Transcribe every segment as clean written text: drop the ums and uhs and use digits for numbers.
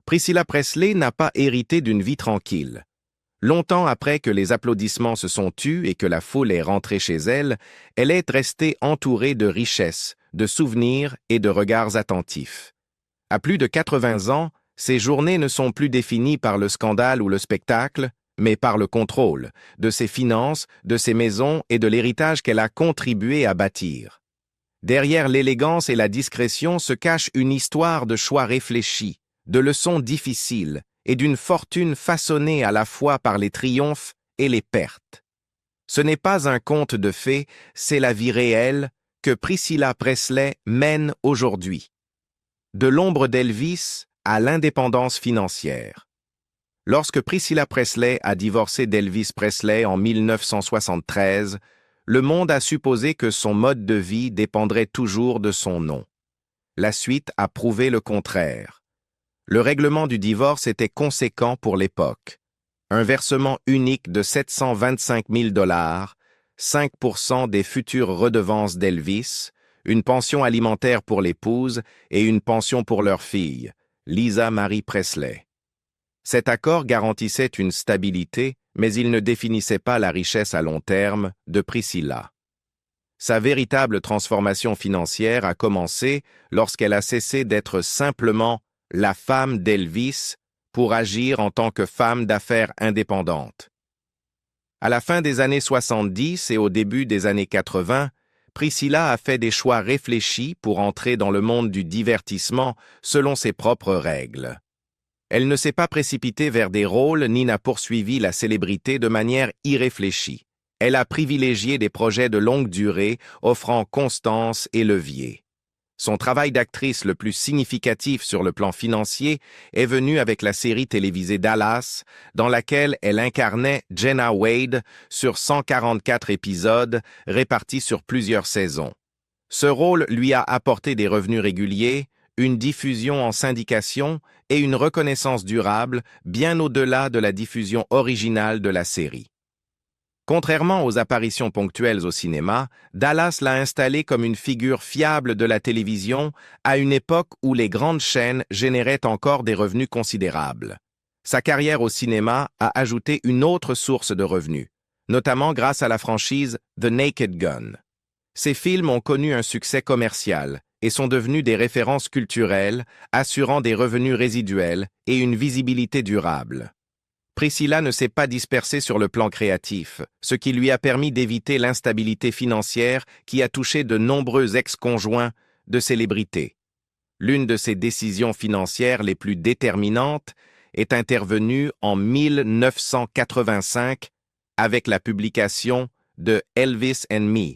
Priscilla Presley n'a pas hérité d'une vie tranquille. Longtemps après que les applaudissements se sont tus et que la foule est rentrée chez elle, elle est restée entourée de richesses, de souvenirs et de regards attentifs. À plus de 80 ans, ses journées ne sont plus définies par le scandale ou le spectacle, mais par le contrôle de ses finances, de ses maisons et de l'héritage qu'elle a contribué à bâtir. Derrière l'élégance et la discrétion se cache une histoire de choix réfléchis, de leçons difficiles et d'une fortune façonnée à la fois par les triomphes et les pertes. Ce n'est pas un conte de fées, c'est la vie réelle que Priscilla Presley mène aujourd'hui. De l'ombre d'Elvis à l'indépendance financière. Lorsque Priscilla Presley a divorcé d'Elvis Presley en 1973, le monde a supposé que son mode de vie dépendrait toujours de son nom. La suite a prouvé le contraire. Le règlement du divorce était conséquent pour l'époque. Un versement unique de 725 000 $, 5% des futures redevances d'Elvis, une pension alimentaire pour l'épouse et une pension pour leur fille, Lisa Marie Presley. Cet accord garantissait une stabilité, mais il ne définissait pas la richesse à long terme de Priscilla. Sa véritable transformation financière a commencé lorsqu'elle a cessé d'être simplement la femme d'Elvis pour agir en tant que femme d'affaires indépendante. À la fin des années 70 et au début des années 80, Priscilla a fait des choix réfléchis pour entrer dans le monde du divertissement selon ses propres règles. Elle ne s'est pas précipitée vers des rôles ni n'a poursuivi la célébrité de manière irréfléchie. Elle a privilégié des projets de longue durée, offrant constance et levier. Son travail d'actrice le plus significatif sur le plan financier est venu avec la série télévisée Dallas, dans laquelle elle incarnait Jenna Wade sur 144 épisodes répartis sur plusieurs saisons. Ce rôle lui a apporté des revenus réguliers, une diffusion en syndication et une reconnaissance durable bien au-delà de la diffusion originale de la série. Contrairement aux apparitions ponctuelles au cinéma, Dallas l'a installée comme une figure fiable de la télévision à une époque où les grandes chaînes généraient encore des revenus considérables. Sa carrière au cinéma a ajouté une autre source de revenus, notamment grâce à la franchise The Naked Gun. Ces films ont connu un succès commercial et sont devenus des références culturelles, assurant des revenus résiduels et une visibilité durable. Priscilla ne s'est pas dispersée sur le plan créatif, ce qui lui a permis d'éviter l'instabilité financière qui a touché de nombreux ex-conjoints de célébrités. L'une de ses décisions financières les plus déterminantes est intervenue en 1985 avec la publication de Elvis and Me.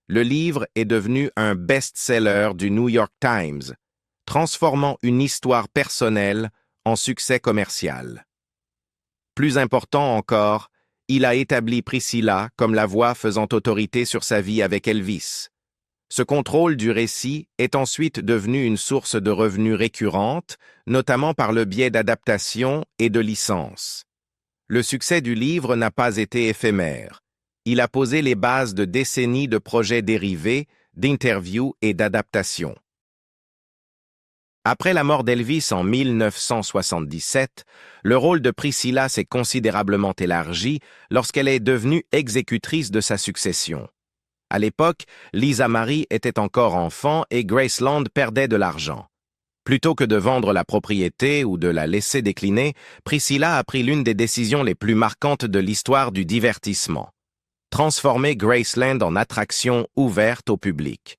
Le livre est devenu un best-seller du New York Times, transformant une histoire personnelle en succès commercial. Plus important encore, il a établi Priscilla comme la voix faisant autorité sur sa vie avec Elvis. Ce contrôle du récit est ensuite devenu une source de revenus récurrente, notamment par le biais d'adaptations et de licences. Le succès du livre n'a pas été éphémère. Il a posé les bases de décennies de projets dérivés, d'interviews et d'adaptations. Après la mort d'Elvis en 1977, le rôle de Priscilla s'est considérablement élargi lorsqu'elle est devenue exécutrice de sa succession. À l'époque, Lisa Marie était encore enfant et Graceland perdait de l'argent. Plutôt que de vendre la propriété ou de la laisser décliner, Priscilla a pris l'une des décisions les plus marquantes de l'histoire du divertissement. Transformer Graceland en attraction ouverte au public.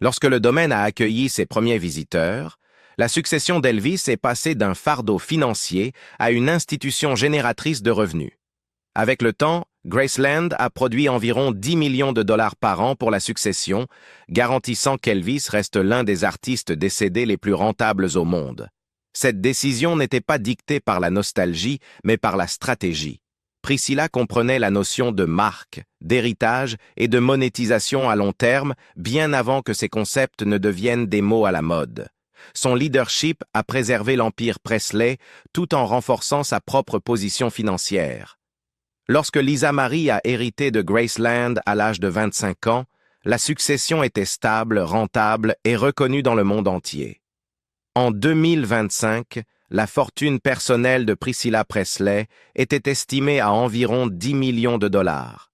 Lorsque le domaine a accueilli ses premiers visiteurs, la succession d'Elvis est passée d'un fardeau financier à une institution génératrice de revenus. Avec le temps, Graceland a produit environ 10 millions de dollars par an pour la succession, garantissant qu'Elvis reste l'un des artistes décédés les plus rentables au monde. Cette décision n'était pas dictée par la nostalgie, mais par la stratégie. Priscilla comprenait la notion de marque, d'héritage et de monétisation à long terme, bien avant que ces concepts ne deviennent des mots à la mode. Son leadership a préservé l'empire Presley tout en renforçant sa propre position financière. Lorsque Lisa Marie a hérité de Graceland à l'âge de 25 ans, la succession était stable, rentable et reconnue dans le monde entier. En 2025, la fortune personnelle de Priscilla Presley était estimée à environ 10 millions de dollars.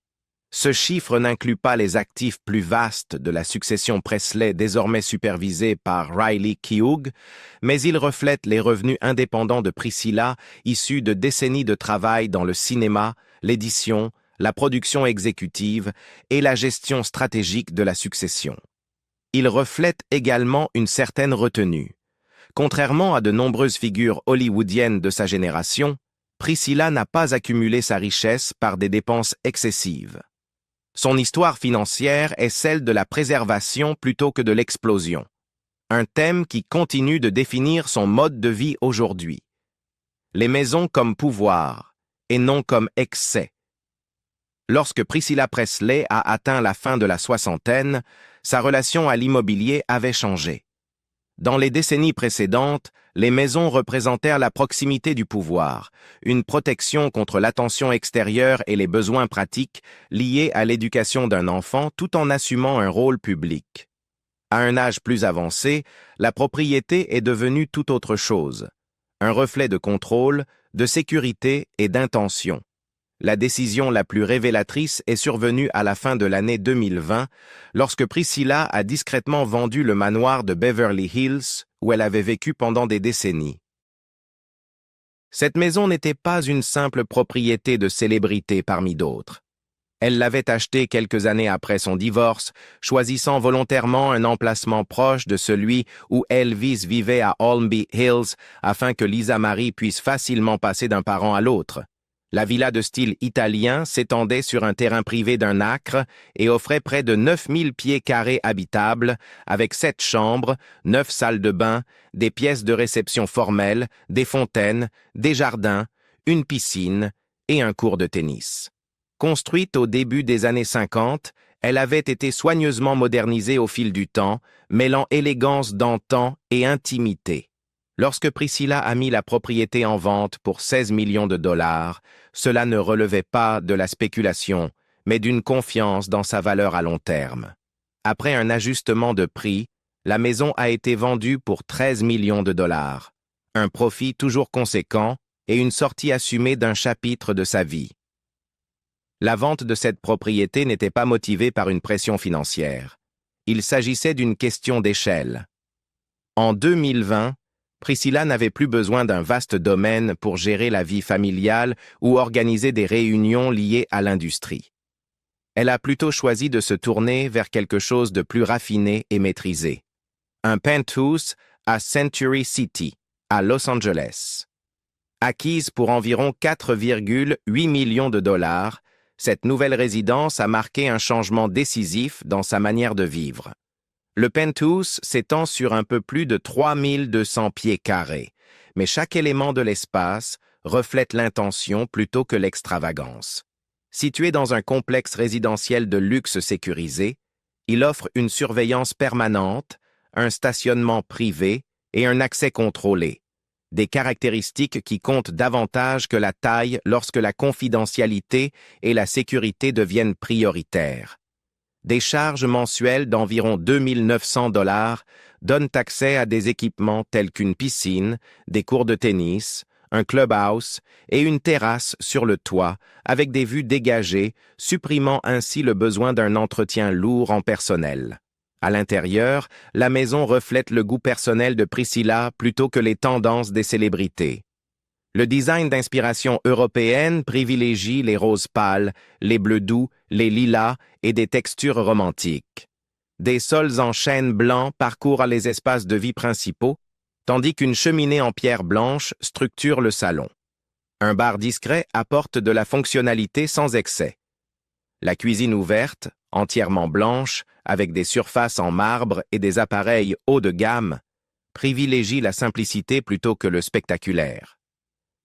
Ce chiffre n'inclut pas les actifs plus vastes de la succession Presley désormais supervisée par Riley Keough, mais il reflète les revenus indépendants de Priscilla issus de décennies de travail dans le cinéma, l'édition, la production exécutive et la gestion stratégique de la succession. Il reflète également une certaine retenue. Contrairement à de nombreuses figures hollywoodiennes de sa génération, Priscilla n'a pas accumulé sa richesse par des dépenses excessives. Son histoire financière est celle de la préservation plutôt que de l'explosion, un thème qui continue de définir son mode de vie aujourd'hui. Les maisons comme pouvoir et non comme excès. Lorsque Priscilla Presley a atteint la fin de la soixantaine, sa relation à l'immobilier avait changé. Dans les décennies précédentes, les maisons représentèrent la proximité du pouvoir, une protection contre l'attention extérieure et les besoins pratiques liés à l'éducation d'un enfant tout en assumant un rôle public. À un âge plus avancé, la propriété est devenue tout autre chose, un reflet de contrôle, de sécurité et d'intention. La décision la plus révélatrice est survenue à la fin de l'année 2020, lorsque Priscilla a discrètement vendu le manoir de Beverly Hills, où elle avait vécu pendant des décennies. Cette maison n'était pas une simple propriété de célébrité parmi d'autres. Elle l'avait achetée quelques années après son divorce, choisissant volontairement un emplacement proche de celui où Elvis vivait à Holmby Hills afin que Lisa Marie puisse facilement passer d'un parent à l'autre. La villa de style italien s'étendait sur un terrain privé d'1 acre et offrait près de 9000 pieds carrés habitables, avec 7 chambres, 9 salles de bain, des pièces de réception formelles, des fontaines, des jardins, une piscine et un court de tennis. Construite au début des années 50, elle avait été soigneusement modernisée au fil du temps, mêlant élégance d'antan et intimité. Lorsque Priscilla a mis la propriété en vente pour 16 millions de dollars, cela ne relevait pas de la spéculation, mais d'une confiance dans sa valeur à long terme. Après un ajustement de prix, la maison a été vendue pour 13 millions de dollars, un profit toujours conséquent et une sortie assumée d'un chapitre de sa vie. La vente de cette propriété n'était pas motivée par une pression financière. Il s'agissait d'une question d'échelle. En 2020, Priscilla n'avait plus besoin d'un vaste domaine pour gérer la vie familiale ou organiser des réunions liées à l'industrie. Elle a plutôt choisi de se tourner vers quelque chose de plus raffiné et maîtrisé. Un penthouse à Century City, à Los Angeles. Acquise pour environ 4,8 millions de dollars, cette nouvelle résidence a marqué un changement décisif dans sa manière de vivre. Le penthouse s'étend sur un peu plus de 3200 pieds carrés, mais chaque élément de l'espace reflète l'intention plutôt que l'extravagance. Situé dans un complexe résidentiel de luxe sécurisé, il offre une surveillance permanente, un stationnement privé et un accès contrôlé, des caractéristiques qui comptent davantage que la taille lorsque la confidentialité et la sécurité deviennent prioritaires. Des charges mensuelles d'environ 2 900 dollars donnent accès à des équipements tels qu'une piscine, des cours de tennis, un clubhouse et une terrasse sur le toit avec des vues dégagées, supprimant ainsi le besoin d'un entretien lourd en personnel. À l'intérieur, la maison reflète le goût personnel de Priscilla plutôt que les tendances des célébrités. Le design d'inspiration européenne privilégie les roses pâles, les bleus doux, les lilas et des textures romantiques. Des sols en chêne blanc parcourent les espaces de vie principaux, tandis qu'une cheminée en pierre blanche structure le salon. Un bar discret apporte de la fonctionnalité sans excès. La cuisine ouverte, entièrement blanche, avec des surfaces en marbre et des appareils haut de gamme, privilégie la simplicité plutôt que le spectaculaire.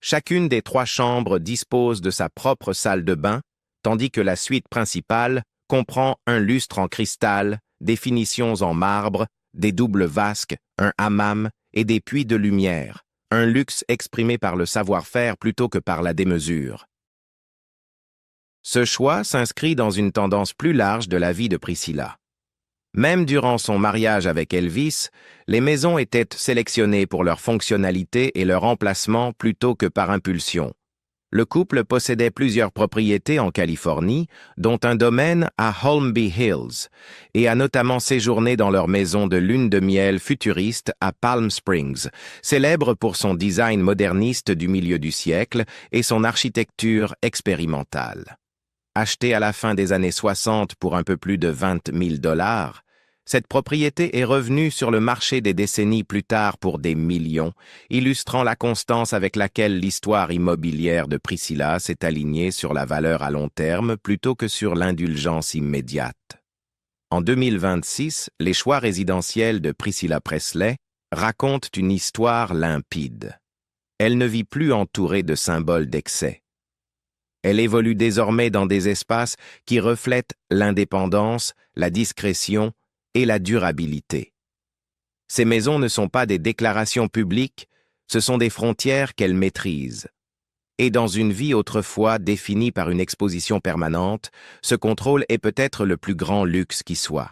Chacune des 3 chambres dispose de sa propre salle de bain, tandis que la suite principale comprend un lustre en cristal, des finitions en marbre, des doubles vasques, un hammam et des puits de lumière, un luxe exprimé par le savoir-faire plutôt que par la démesure. Ce choix s'inscrit dans une tendance plus large de la vie de Priscilla. Même durant son mariage avec Elvis, les maisons étaient sélectionnées pour leur fonctionnalité et leur emplacement plutôt que par impulsion. Le couple possédait plusieurs propriétés en Californie, dont un domaine à Holmby Hills, et a notamment séjourné dans leur maison de lune de miel futuriste à Palm Springs, célèbre pour son design moderniste du milieu du siècle et son architecture expérimentale. Achetée à la fin des années 60 pour un peu plus de 20 000 $, cette propriété est revenue sur le marché des décennies plus tard pour des millions, illustrant la constance avec laquelle l'histoire immobilière de Priscilla s'est alignée sur la valeur à long terme plutôt que sur l'indulgence immédiate. En 2026, les choix résidentiels de Priscilla Presley racontent une histoire limpide. Elle ne vit plus entourée de symboles d'excès. Elle évolue désormais dans des espaces qui reflètent l'indépendance, la discrétion et la durabilité. Ces maisons ne sont pas des déclarations publiques, ce sont des frontières qu'elle maîtrise. Et dans une vie autrefois définie par une exposition permanente, ce contrôle est peut-être le plus grand luxe qui soit.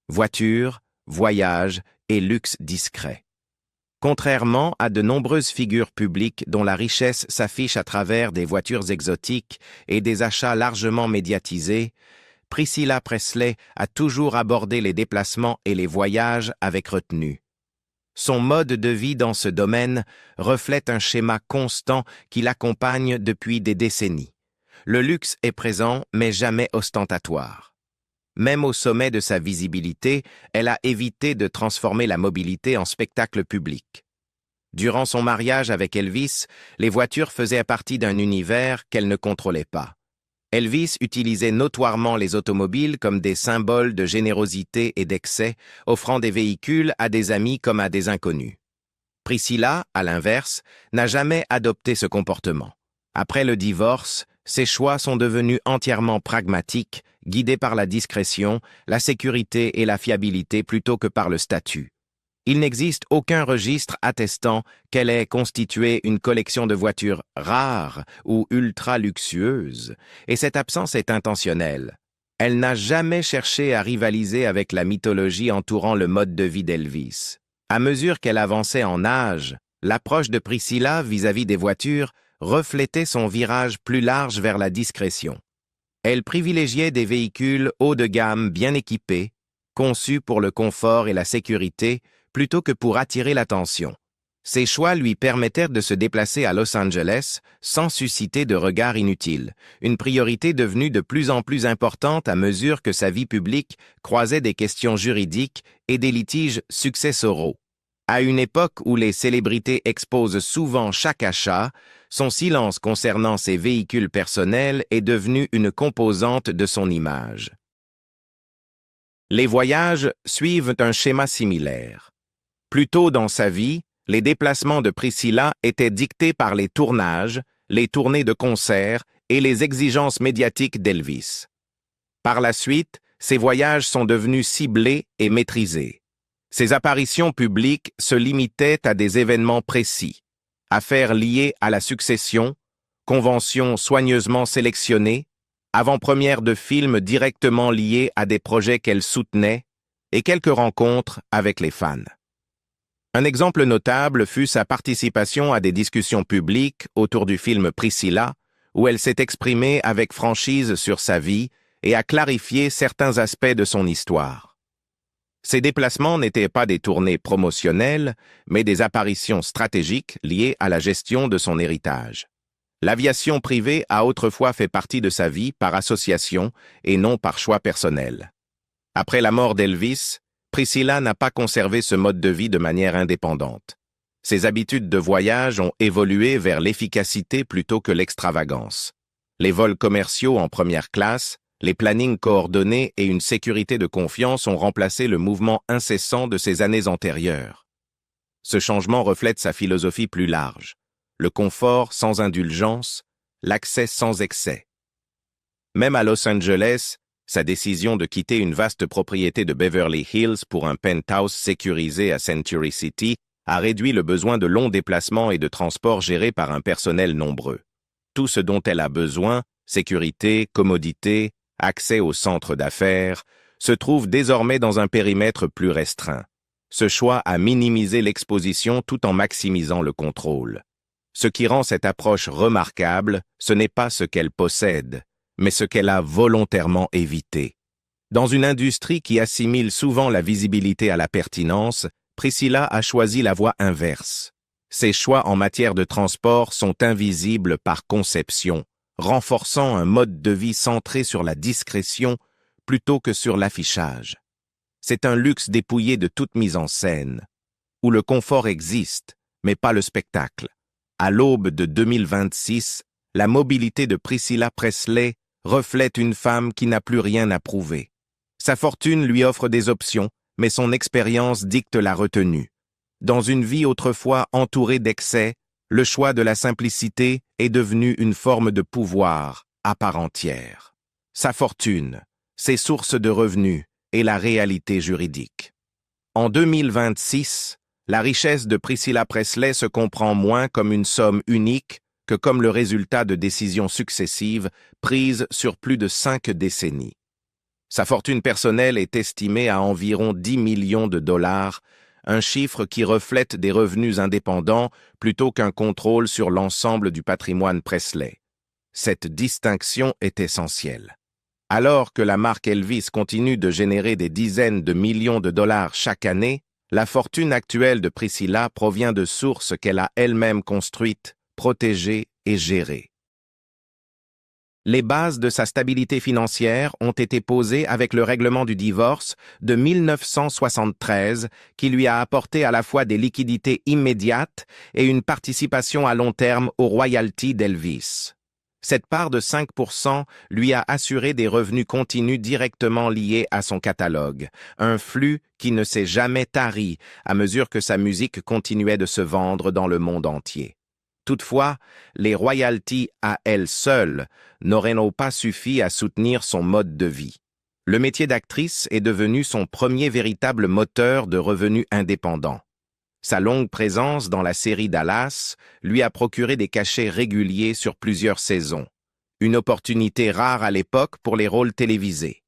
Voiture, voyage et luxe discret. Contrairement à de nombreuses figures publiques dont la richesse s'affiche à travers des voitures exotiques et des achats largement médiatisés, Priscilla Presley a toujours abordé les déplacements et les voyages avec retenue. Son mode de vie dans ce domaine reflète un schéma constant qui l'accompagne depuis des décennies. Le luxe est présent, mais jamais ostentatoire. Même au sommet de sa visibilité, elle a évité de transformer la mobilité en spectacle public. Durant son mariage avec Elvis, les voitures faisaient partie d'un univers qu'elle ne contrôlait pas. Elvis utilisait notoirement les automobiles comme des symboles de générosité et d'excès, offrant des véhicules à des amis comme à des inconnus. Priscilla, à l'inverse, n'a jamais adopté ce comportement. Après le divorce, ses choix sont devenus entièrement pragmatiques, guidés par la discrétion, la sécurité et la fiabilité plutôt que par le statut. Il n'existe aucun registre attestant qu'elle ait constitué une collection de voitures rares ou ultra-luxueuses, et cette absence est intentionnelle. Elle n'a jamais cherché à rivaliser avec la mythologie entourant le mode de vie d'Elvis. À mesure qu'elle avançait en âge, l'approche de Priscilla vis-à-vis des voitures reflétait son virage plus large vers la discrétion. Elle privilégiait des véhicules haut de gamme bien équipés, conçus pour le confort et la sécurité, plutôt que pour attirer l'attention. Ces choix lui permettèrent de se déplacer à Los Angeles sans susciter de regards inutiles, une priorité devenue de plus en plus importante à mesure que sa vie publique croisait des questions juridiques et des litiges successoraux. À une époque où les célébrités exposent souvent chaque achat, son silence concernant ses véhicules personnels est devenu une composante de son image. Les voyages suivent un schéma similaire. Plus tôt dans sa vie, les déplacements de Priscilla étaient dictés par les tournages, les tournées de concerts et les exigences médiatiques d'Elvis. Par la suite, ces voyages sont devenus ciblés et maîtrisés. Ses apparitions publiques se limitaient à des événements précis, affaires liées à la succession, conventions soigneusement sélectionnées, avant-premières de films directement liés à des projets qu'elle soutenait et quelques rencontres avec les fans. Un exemple notable fut sa participation à des discussions publiques autour du film Priscilla, où elle s'est exprimée avec franchise sur sa vie et a clarifié certains aspects de son histoire. Ces déplacements n'étaient pas des tournées promotionnelles, mais des apparitions stratégiques liées à la gestion de son héritage. L'aviation privée a autrefois fait partie de sa vie par association et non par choix personnel. Après la mort d'Elvis, Priscilla n'a pas conservé ce mode de vie de manière indépendante. Ses habitudes de voyage ont évolué vers l'efficacité plutôt que l'extravagance. Les vols commerciaux en première classe, les plannings coordonnés et une sécurité de confiance ont remplacé le mouvement incessant de ses années antérieures. Ce changement reflète sa philosophie plus large. Le confort sans indulgence, l'accès sans excès. Même à Los Angeles, sa décision de quitter une vaste propriété de Beverly Hills pour un penthouse sécurisé à Century City a réduit le besoin de longs déplacements et de transports gérés par un personnel nombreux. Tout ce dont elle a besoin, sécurité, commodité, accès aux centres d'affaires, se trouve désormais dans un périmètre plus restreint. Ce choix a minimisé l'exposition tout en maximisant le contrôle. Ce qui rend cette approche remarquable, ce n'est pas ce qu'elle possède, mais ce qu'elle a volontairement évité. Dans une industrie qui assimile souvent la visibilité à la pertinence, Priscilla a choisi la voie inverse. Ses choix en matière de transport sont invisibles par conception, renforçant un mode de vie centré sur la discrétion plutôt que sur l'affichage. C'est un luxe dépouillé de toute mise en scène, où le confort existe, mais pas le spectacle. À l'aube de 2026, la mobilité de Priscilla Presley reflète une femme qui n'a plus rien à prouver. Sa fortune lui offre des options, mais son expérience dicte la retenue. Dans une vie autrefois entourée d'excès, le choix de la simplicité est devenu une forme de pouvoir à part entière. Sa fortune, ses sources de revenus et la réalité juridique. En 2026, la richesse de Priscilla Presley se comprend moins comme une somme unique que comme le résultat de décisions successives prises sur plus de 5 décennies. Sa fortune personnelle est estimée à environ 10 millions de dollars, un chiffre qui reflète des revenus indépendants plutôt qu'un contrôle sur l'ensemble du patrimoine Presley. Cette distinction est essentielle. Alors que la marque Elvis continue de générer des dizaines de millions de dollars chaque année, la fortune actuelle de Priscilla provient de sources qu'elle a elle-même construites, protégées et gérées. Les bases de sa stabilité financière ont été posées avec le règlement du divorce de 1973 qui lui a apporté à la fois des liquidités immédiates et une participation à long terme aux royalties d'Elvis. Cette part de 5% lui a assuré des revenus continus directement liés à son catalogue, un flux qui ne s'est jamais tari à mesure que sa musique continuait de se vendre dans le monde entier. Toutefois, les royalties à elles seules n'auraient pas suffi à soutenir son mode de vie. Le métier d'actrice est devenu son premier véritable moteur de revenus indépendants. Sa longue présence dans la série Dallas lui a procuré des cachets réguliers sur plusieurs saisons, une opportunité rare à l'époque pour les rôles télévisés.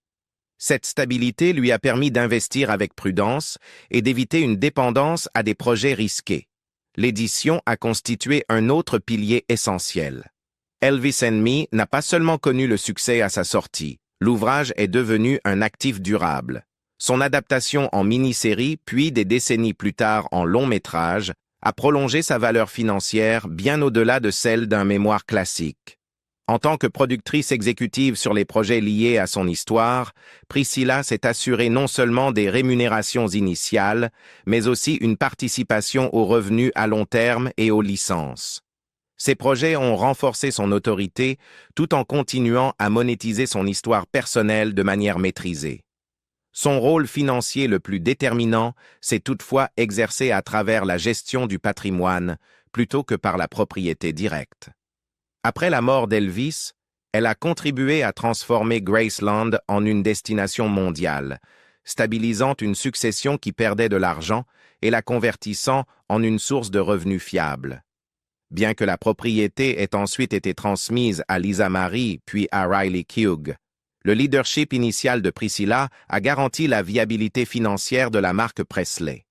Cette stabilité lui a permis d'investir avec prudence et d'éviter une dépendance à des projets risqués. L'édition a constitué un autre pilier essentiel. Elvis & Me n'a pas seulement connu le succès à sa sortie, l'ouvrage est devenu un actif durable. Son adaptation en mini-série, puis des décennies plus tard en long métrage, a prolongé sa valeur financière bien au-delà de celle d'un mémoire classique. En tant que productrice exécutive sur les projets liés à son histoire, Priscilla s'est assurée non seulement des rémunérations initiales, mais aussi une participation aux revenus à long terme et aux licences. Ces projets ont renforcé son autorité tout en continuant à monétiser son histoire personnelle de manière maîtrisée. Son rôle financier le plus déterminant s'est toutefois exercé à travers la gestion du patrimoine plutôt que par la propriété directe. Après la mort d'Elvis, elle a contribué à transformer Graceland en une destination mondiale, stabilisant une succession qui perdait de l'argent et la convertissant en une source de revenus fiable. Bien que la propriété ait ensuite été transmise à Lisa Marie puis à Riley Keough, le leadership initial de Priscilla a garanti la viabilité financière de la marque Presley.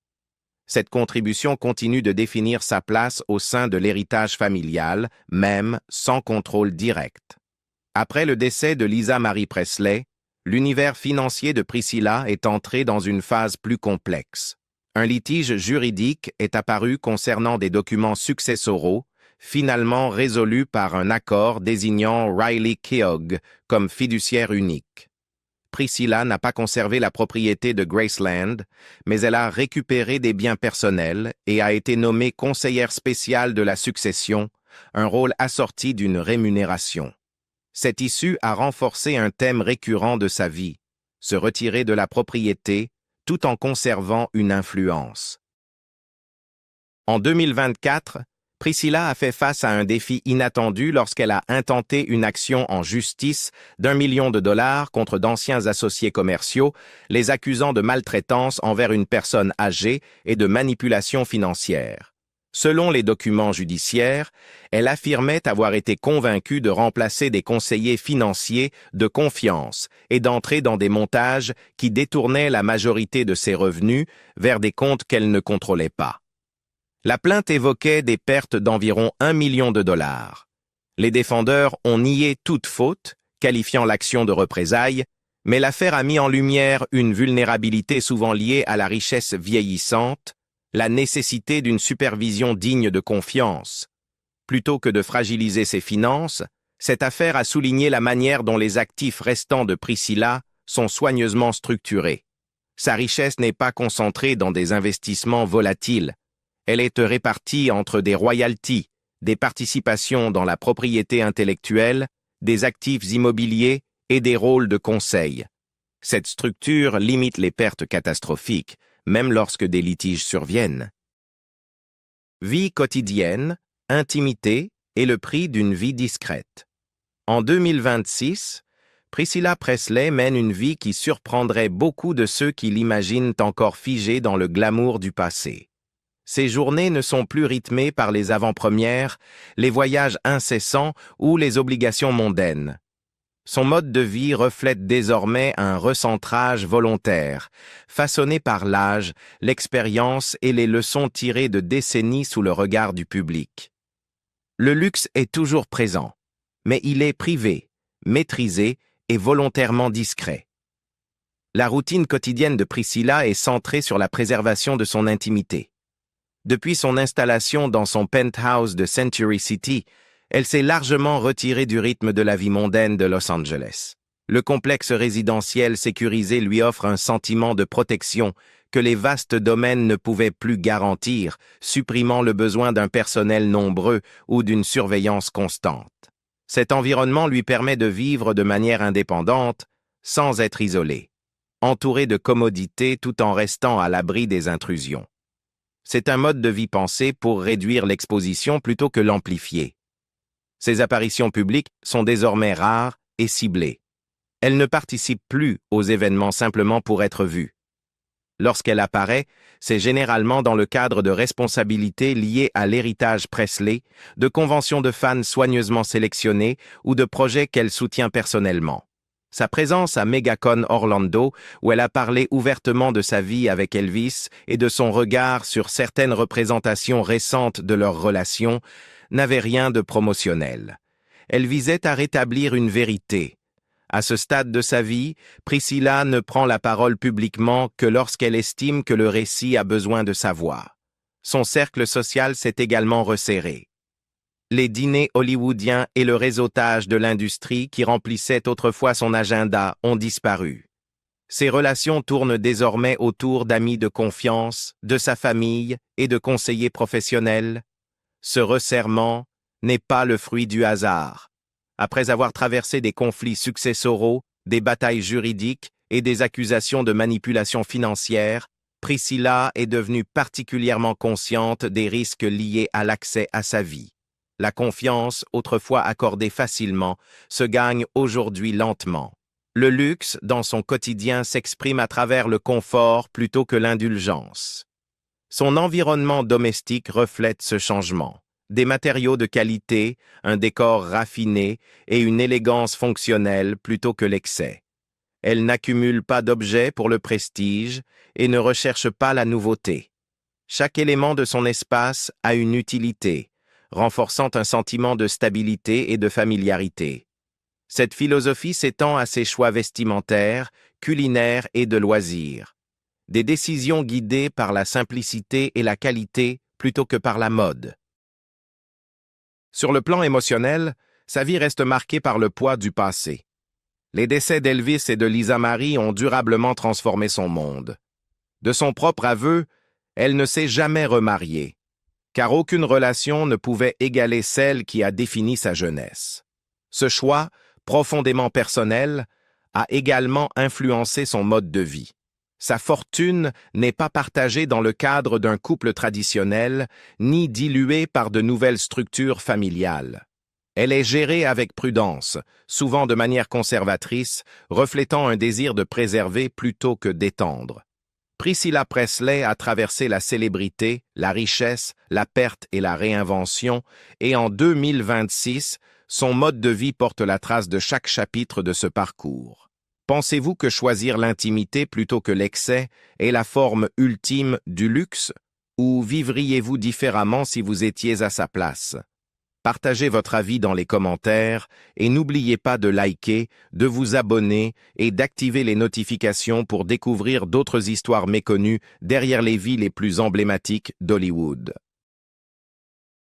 Cette contribution continue de définir sa place au sein de l'héritage familial, même sans contrôle direct. Après le décès de Lisa Marie Presley, l'univers financier de Priscilla est entré dans une phase plus complexe. Un litige juridique est apparu concernant des documents successoraux, finalement résolu par un accord désignant Riley Keough comme fiduciaire unique. Priscilla n'a pas conservé la propriété de Graceland, mais elle a récupéré des biens personnels et a été nommée conseillère spéciale de la succession, un rôle assorti d'une rémunération. Cette issue a renforcé un thème récurrent de sa vie, se retirer de la propriété tout en conservant une influence. En 2024, Priscilla a fait face à un défi inattendu lorsqu'elle a intenté une action en justice d'1 million de dollars contre d'anciens associés commerciaux, les accusant de maltraitance envers une personne âgée et de manipulation financière. Selon les documents judiciaires, elle affirmait avoir été convaincue de remplacer des conseillers financiers de confiance et d'entrer dans des montages qui détournaient la majorité de ses revenus vers des comptes qu'elle ne contrôlait pas. La plainte évoquait des pertes d'environ 1 million de dollars. Les défendeurs ont nié toute faute, qualifiant l'action de représailles, mais l'affaire a mis en lumière une vulnérabilité souvent liée à la richesse vieillissante, la nécessité d'une supervision digne de confiance. Plutôt que de fragiliser ses finances, cette affaire a souligné la manière dont les actifs restants de Priscilla sont soigneusement structurés. Sa richesse n'est pas concentrée dans des investissements volatiles. Elle est répartie entre des royalties, des participations dans la propriété intellectuelle, des actifs immobiliers et des rôles de conseil. Cette structure limite les pertes catastrophiques, même lorsque des litiges surviennent. Vie quotidienne, intimité et le prix d'une vie discrète. En 2026, Priscilla Presley mène une vie qui surprendrait beaucoup de ceux qui l'imaginent encore figée dans le glamour du passé. Ses journées ne sont plus rythmées par les avant-premières, les voyages incessants ou les obligations mondaines. Son mode de vie reflète désormais un recentrage volontaire, façonné par l'âge, l'expérience et les leçons tirées de décennies sous le regard du public. Le luxe est toujours présent, mais il est privé, maîtrisé et volontairement discret. La routine quotidienne de Priscilla est centrée sur la préservation de son intimité. Depuis son installation dans son penthouse de Century City, elle s'est largement retirée du rythme de la vie mondaine de Los Angeles. Le complexe résidentiel sécurisé lui offre un sentiment de protection que les vastes domaines ne pouvaient plus garantir, supprimant le besoin d'un personnel nombreux ou d'une surveillance constante. Cet environnement lui permet de vivre de manière indépendante, sans être isolée, entourée de commodités tout en restant à l'abri des intrusions. C'est un mode de vie pensé pour réduire l'exposition plutôt que l'amplifier. Ses apparitions publiques sont désormais rares et ciblées. Elle ne participe plus aux événements simplement pour être vue. Lorsqu'elle apparaît, c'est généralement dans le cadre de responsabilités liées à l'héritage Presley, de conventions de fans soigneusement sélectionnées ou de projets qu'elle soutient personnellement. Sa présence à MegaCon Orlando, où elle a parlé ouvertement de sa vie avec Elvis et de son regard sur certaines représentations récentes de leur relation, n'avait rien de promotionnel. Elle visait à rétablir une vérité. À ce stade de sa vie, Priscilla ne prend la parole publiquement que lorsqu'elle estime que le récit a besoin de sa voix. Son cercle social s'est également resserré. Les dîners hollywoodiens et le réseautage de l'industrie qui remplissaient autrefois son agenda ont disparu. Ses relations tournent désormais autour d'amis de confiance, de sa famille et de conseillers professionnels. Ce resserrement n'est pas le fruit du hasard. Après avoir traversé des conflits successoraux, des batailles juridiques et des accusations de manipulation financière, Priscilla est devenue particulièrement consciente des risques liés à l'accès à sa vie. La confiance, autrefois accordée facilement, se gagne aujourd'hui lentement. Le luxe, dans son quotidien, s'exprime à travers le confort plutôt que l'indulgence. Son environnement domestique reflète ce changement. Des matériaux de qualité, un décor raffiné et une élégance fonctionnelle plutôt que l'excès. Elle n'accumule pas d'objets pour le prestige et ne recherche pas la nouveauté. Chaque élément de son espace a une utilité, renforçant un sentiment de stabilité et de familiarité. Cette philosophie s'étend à ses choix vestimentaires, culinaires et de loisirs. Des décisions guidées par la simplicité et la qualité plutôt que par la mode. Sur le plan émotionnel, sa vie reste marquée par le poids du passé. Les décès d'Elvis et de Lisa Marie ont durablement transformé son monde. De son propre aveu, elle ne s'est jamais remariée, car aucune relation ne pouvait égaler celle qui a défini sa jeunesse. Ce choix, profondément personnel, a également influencé son mode de vie. Sa fortune n'est pas partagée dans le cadre d'un couple traditionnel, ni diluée par de nouvelles structures familiales. Elle est gérée avec prudence, souvent de manière conservatrice, reflétant un désir de préserver plutôt que d'étendre. Priscilla Presley a traversé la célébrité, la richesse, la perte et la réinvention, et en 2026, son mode de vie porte la trace de chaque chapitre de ce parcours. Pensez-vous que choisir l'intimité plutôt que l'excès est la forme ultime du luxe, ou vivriez-vous différemment si vous étiez à sa place? Partagez votre avis dans les commentaires et n'oubliez pas de liker, de vous abonner et d'activer les notifications pour découvrir d'autres histoires méconnues derrière les vies les plus emblématiques d'Hollywood.